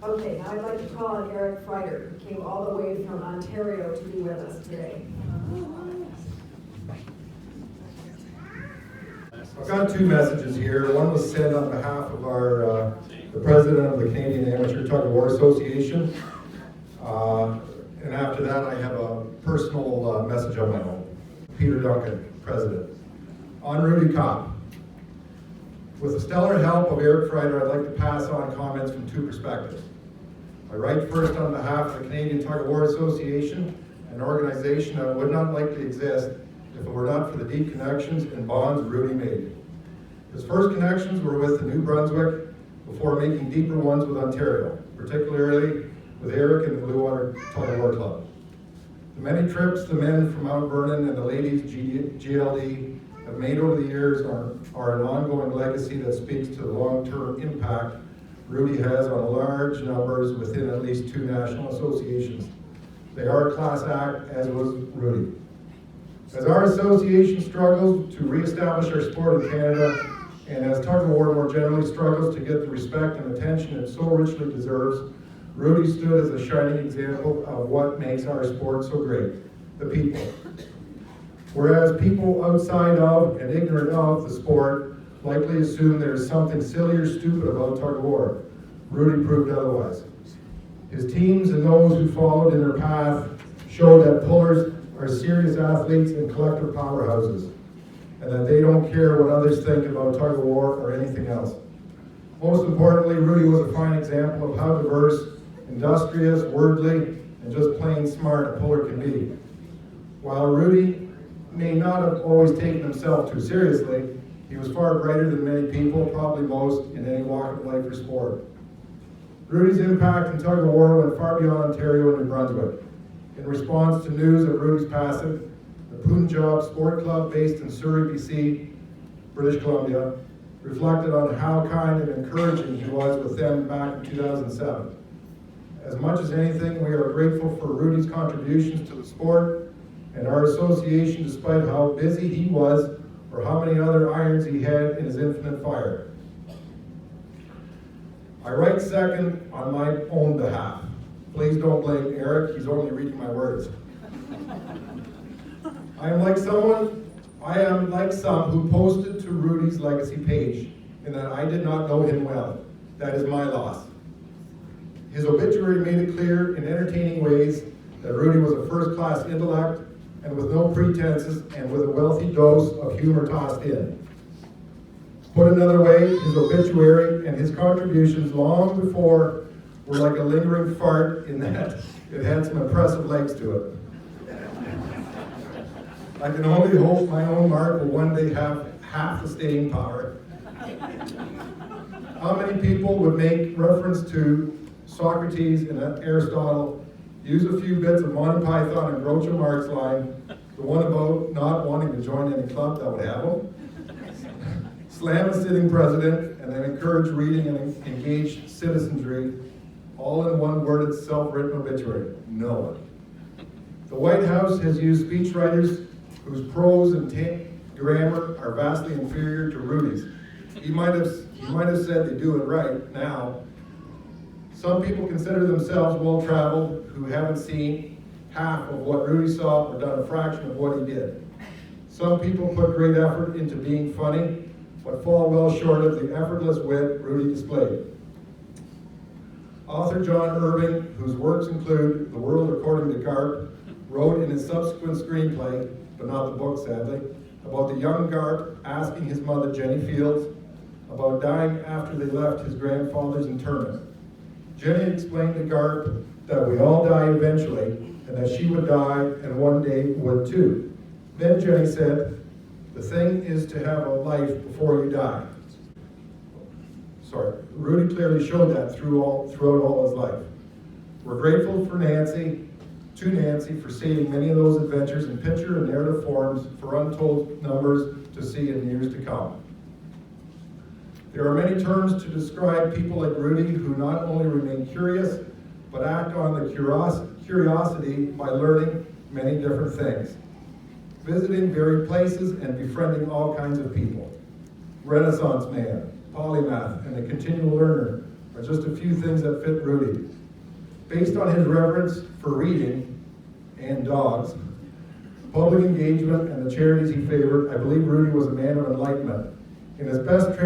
Okay, now I'd like to call on Erich Freiter, who came all the way from Ontario to be with us today. I've got two messages here. One was said on behalf of the president of the Canadian Amateur Tug of War Association. And after that, I have a personal message of my own. Peter Duncan, president. On Rudy Kopp. With the stellar help of Erich Freiter, I'd like to pass on comments from two perspectives. I write first on behalf of the Canadian Tug of War Association, an organization that would not likely exist if it were not for the deep connections and bonds Rudy made. His first connections were with the New Brunswick before making deeper ones with Ontario, particularly with Erich and the Blue Water Tug of War Club. The many trips the men from Mount Vernon and the ladies GLD have made over the years are an ongoing legacy that speaks to the long-term impact Rudy has on large numbers within at least two national associations. They are a class act, as was Rudy. As our association struggles to reestablish our sport in Canada, and as tug of war more generally struggles to get the respect and attention it so richly deserves, Rudy stood as a shining example of what makes our sport so great, the people. Whereas people outside of and ignorant of the sport likely assume there's something silly or stupid about tug of war, Rudy proved otherwise. His teams and those who followed in their path showed that pullers are serious athletes and collective powerhouses, and that they don't care what others think about tug of war or anything else. Most importantly, Rudy was a fine example of how diverse, industrious, worldly, and just plain smart a puller can be. While Rudy may not have always taken himself too seriously, he was far brighter than many people, probably most, in any walk of life or sport. Rudy's impact in tug of war went far beyond Ontario and New Brunswick. In response to news of Rudy's passing, the Punjab Sport Club, based in Surrey, BC, British Columbia, reflected on how kind and encouraging he was with them back in 2007. As much as anything, we are grateful for Rudy's contributions to the sport and our association, despite how busy he was or how many other irons he had in his infinite fire. I write second on my own behalf. Please don't blame Erich, he's only reading my words. I am like some who posted to Rudy's legacy page, in that I did not know him well. That is my loss. His obituary made it clear in entertaining ways that Rudy was a first-class intellect and with no pretenses and with a wealthy dose of humor tossed in. Put another way, his obituary and his contributions long before were like a lingering fart in that it had some impressive legs to it. I can only hope my own mark will one day have half the staying power. How many people would make reference to Socrates and Aristotle, use a few bits of Monty Python and Groucho Marx line, the one about not wanting to join any club that would have them, slam a sitting president, and then encourage reading and engaged citizenry, all in one worded self-written obituary? No one. The White House has used speechwriters whose prose and grammar are vastly inferior to Rudy's. He might have said they do it right now. Some people consider themselves well-traveled who haven't seen half of what Rudy saw or done a fraction of what he did. Some people put great effort into being funny, but fall well short of the effortless wit Rudy displayed. Author John Irving, whose works include The World According to Garp, wrote in his subsequent screenplay, but not the book sadly, about the young Garp asking his mother, Jenny Fields, about dying after they left his grandfather's interment. Jenny explained to Garp that we all die eventually, and that she would die and one day would too. Then Jenny said, the thing is to have a life before you die. Rudy clearly showed that throughout all his life. We're grateful to Nancy for saving many of those adventures in picture and narrative forms for untold numbers to see in years to come. There are many terms to describe people like Rudy who not only remain curious, but act on the curiosity by learning many different things, visiting varied places and befriending all kinds of people. Renaissance man, polymath, and a continual learner are just a few things that fit Rudy. Based on his reverence for reading and dogs, public engagement, and the charities he favored, I believe Rudy was a man of enlightenment. In the best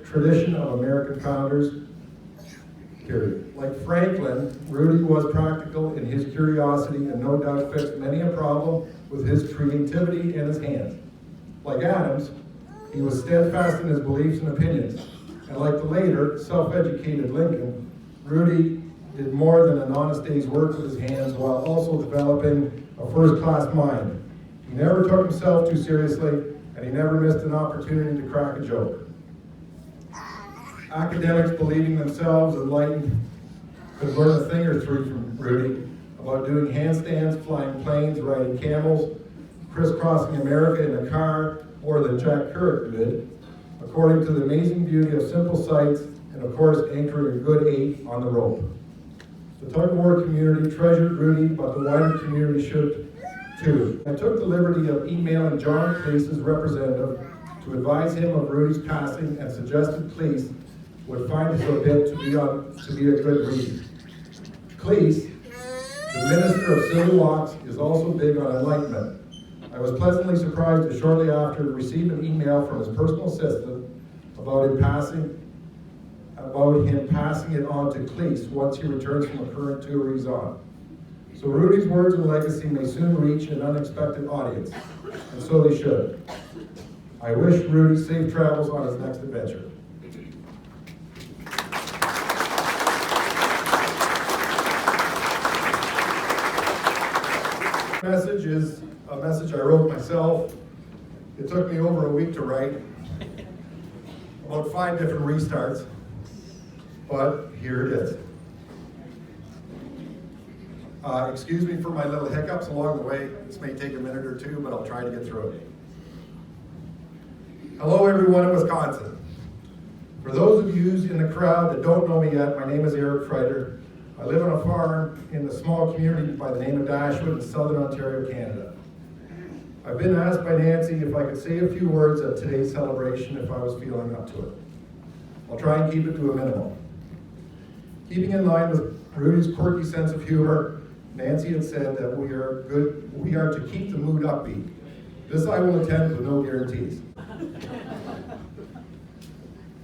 tradition of American founders, period. Like Franklin, Rudy was practical in his curiosity and no doubt fixed many a problem with his creativity and his hands. Like Adams, he was steadfast in his beliefs and opinions. And like the later, self-educated Lincoln, Rudy did more than an honest day's work with his hands while also developing a first-class mind. He never took himself too seriously, and he never missed an opportunity to crack a joke. Academics believing themselves enlightened could learn a thing or three from Rudy about doing handstands, flying planes, riding camels, crisscrossing America in a car, more than Jack Kerouac did, according to the amazing beauty of simple sights, and of course anchoring a good 8 on the rope. The tug of war community treasured Rudy, but the wider community should too. I took the liberty of emailing John Cleese's representative to advise him of Rudy's passing and suggested Cleese would find his obit to be a good read. Cleese, the Minister of Civil Locks, is also big on enlightenment. I was pleasantly surprised to shortly after receive an email from his personal assistant about him passing it on to Cleese once he returns from a current tour he's on. So Rudy's words and legacy may soon reach an unexpected audience, and so they should. I wish Rudy safe travels on his next adventure. Message is a message I wrote myself. It took me over a week to write, about 5 different restarts, but here it is. Excuse me for my little hiccups along the way. This may take a minute or two, but I'll try to get through it. Hello everyone in Wisconsin. For those of you in the crowd that don't know me yet, my name is Erich Freiter. I live on a farm in a small community by the name of Dashwood in southern Ontario, Canada. I've been asked by Nancy if I could say a few words at today's celebration if I was feeling up to it. I'll try and keep it to a minimum. Keeping in line with Rudy's quirky sense of humor, Nancy had said that we are to keep the mood upbeat. This I will attempt with no guarantees.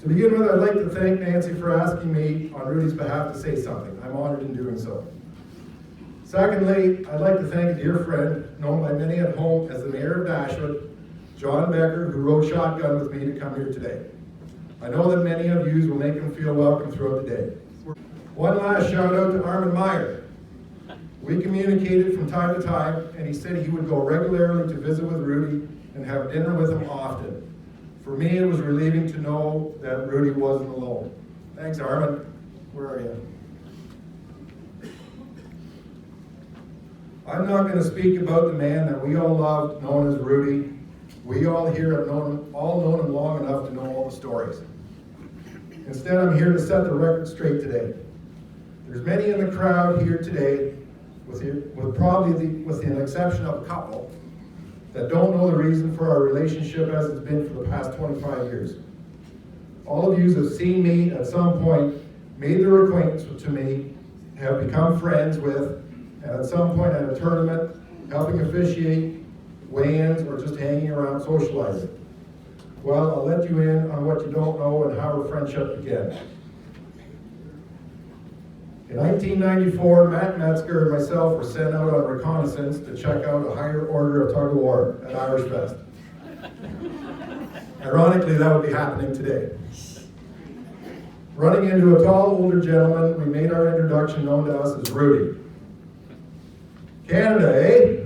To begin with, I'd like to thank Nancy for asking me on Rudy's behalf to say something. I'm honored in doing so. Secondly, I'd like to thank a dear friend, known by many at home as the Mayor of Dashwood, John Becker, who rode shotgun with me to come here today. I know that many of you will make him feel welcome throughout the day. One last shout out to Armin Meyer. We communicated from time to time, and he said he would go regularly to visit with Rudy and have dinner with him often. For me, it was relieving to know that Rudy wasn't alone. Thanks, Armin. Where are you? I'm not going to speak about the man that we all loved, known as Rudy. We all here have known him long enough to know all the stories. Instead, I'm here to set the record straight today. There's many in the crowd here today, with the exception of a couple, that don't know the reason for our relationship as it's been for the past 25 years. All of you have seen me at some point, made their acquaintance to me, have become friends with, and at some point at a tournament, helping officiate, weigh-ins, or just hanging around socializing. Well, I'll let you in on what you don't know and how our friendship began. In 1994, Matt Metzger and myself were sent out on reconnaissance to check out a higher order of tug of war at Irish Fest. Ironically, that would be happening today. Running into a tall, older gentleman, we made our introduction known to us as Rudy. Canada, eh?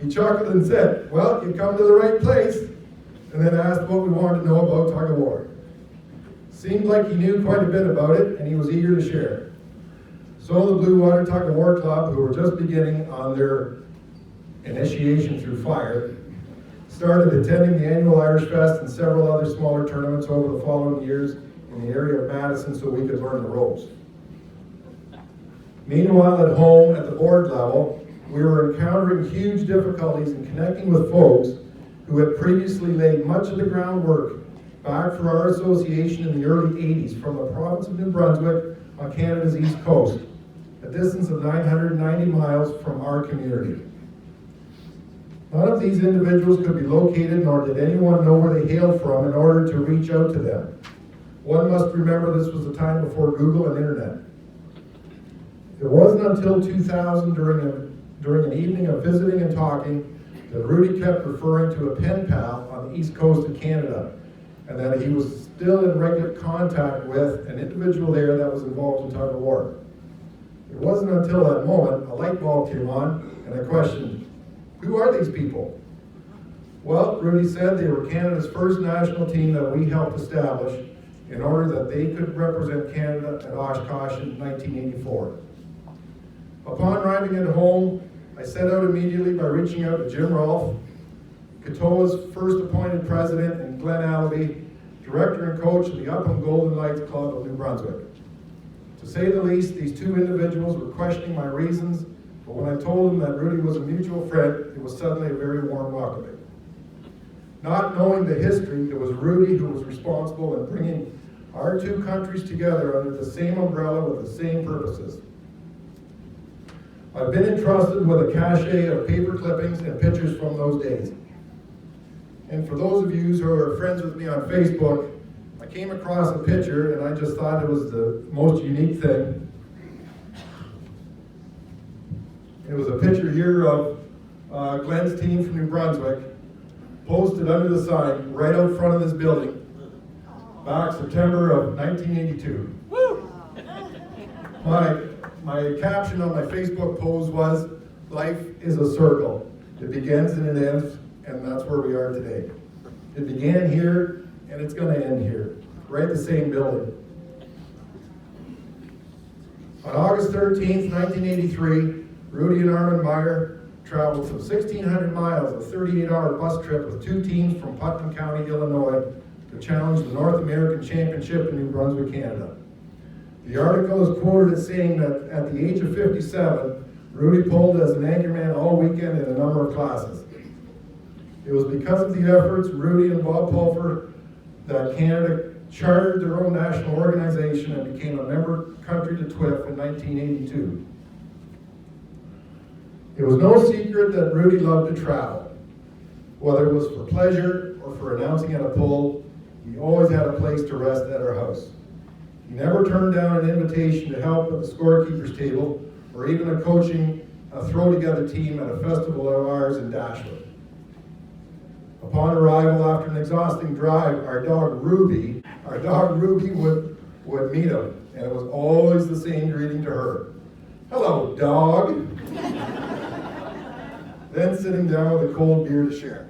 He chuckled and said, well, you come to the right place, and then asked what we wanted to know about tug of war. Seemed like he knew quite a bit about it, and he was eager to share. So the Blue Water Tug of War Club, who were just beginning on their initiation through fire, started attending the annual Irish Fest and several other smaller tournaments over the following years in the area of Madison so we could learn the ropes. Meanwhile, at home, at the board level, we were encountering huge difficulties in connecting with folks who had previously laid much of the groundwork back for our association in the early 80s from the province of New Brunswick on Canada's east coast, a distance of 990 miles from our community. None of these individuals could be located, nor did anyone know where they hailed from in order to reach out to them. One must remember this was a time before Google and internet. It wasn't until 2000, during an evening of visiting and talking, that Rudy kept referring to a pen pal on the east coast of Canada, and that he was still in regular contact with an individual there that was involved in tug of war. It wasn't until that moment a light bulb came on, and I questioned, who are these people? Well, Rudy said they were Canada's first national team that we helped establish in order that they could represent Canada at Oshkosh in 1984. Upon arriving at home, I set out immediately by reaching out to Jim Rolfe, Katoa's first appointed president, and Glenn Allaby, director and coach of the Upham Golden Lights Club of New Brunswick. To say the least, these two individuals were questioning my reasons, but when I told them that Rudy was a mutual friend, it was suddenly a very warm welcoming. Not knowing the history, it was Rudy who was responsible in bringing our two countries together under the same umbrella with the same purposes. I've been entrusted with a cache of paper clippings and pictures from those days. And for those of you who are friends with me on Facebook, I came across a picture and I just thought it was the most unique thing. It was a picture here of Glenn's team from New Brunswick, posted under the sign right out front of this building, back September of 1982. Woo! My caption on my Facebook post was, life is a circle. It begins and it ends, and that's where we are today. It began here, and it's going to end here, right the same building. On August 13th, 1983, Rudy and Armin Meyer traveled some 1,600 miles, a 38-hour bus trip with two teams from Putnam County, Illinois, to challenge the North American Championship in New Brunswick, Canada. The article is quoted as saying that at the age of 57, Rudy pulled as an anchorman all weekend in a number of classes. It was because of the efforts Rudy and Bob Pulfer that Canada chartered their own national organization and became a member country to TWIF in 1982. It was no secret that Rudy loved to travel. Whether it was for pleasure or for announcing at a pull, he always had a place to rest at our house. He never turned down an invitation to help at the scorekeeper's table or even a throw-together team at a festival of ours in Dashwood. Upon arrival after an exhausting drive, our dog Ruby would meet him, and it was always the same greeting to her. Hello, dog. Then sitting down with a cold beer to share.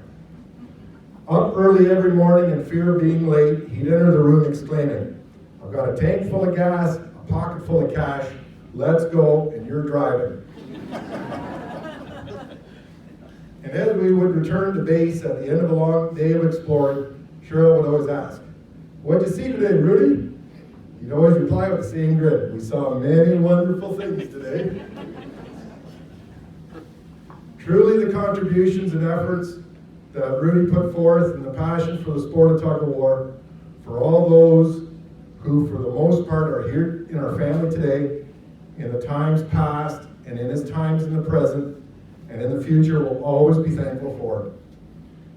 Up early every morning in fear of being late, he'd enter the room exclaiming, I've got a tank full of gas, a pocket full of cash, let's go, and you're driving. And as we would return to base at the end of a long day of exploring, Cheryl would always ask, what'd you see today, Rudy? He'd always reply with the same grin, we saw many wonderful things today. Truly the contributions and efforts that Rudy put forth and the passion for the sport of tug of war, for all those who for the most part are here in our family today, in the times past and in his times in the present, and in the future will always be thankful for.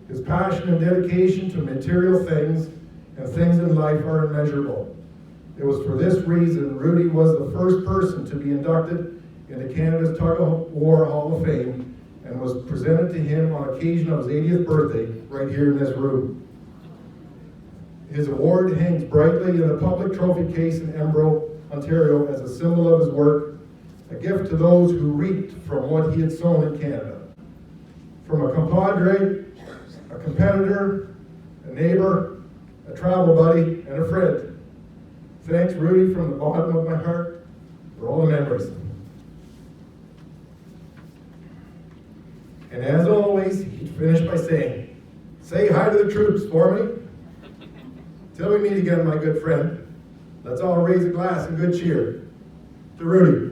His passion and dedication to material things and things in life are immeasurable. It was for this reason Rudy was the first person to be inducted into Canada's Tug of War Hall of Fame and was presented to him on occasion of his 80th birthday right here in this room. His award hangs brightly in the public trophy case in Embro, Ontario as a symbol of his work, a gift to those who reaped from what he had sown in Canada. From a compadre, a competitor, a neighbor, a travel buddy, and a friend. Thanks, Rudy, from the bottom of my heart for all the memories. And as always, he'd finish by saying, say hi to the troops for me. Till we meet again, my good friend, let's all raise a glass in good cheer to Rudy.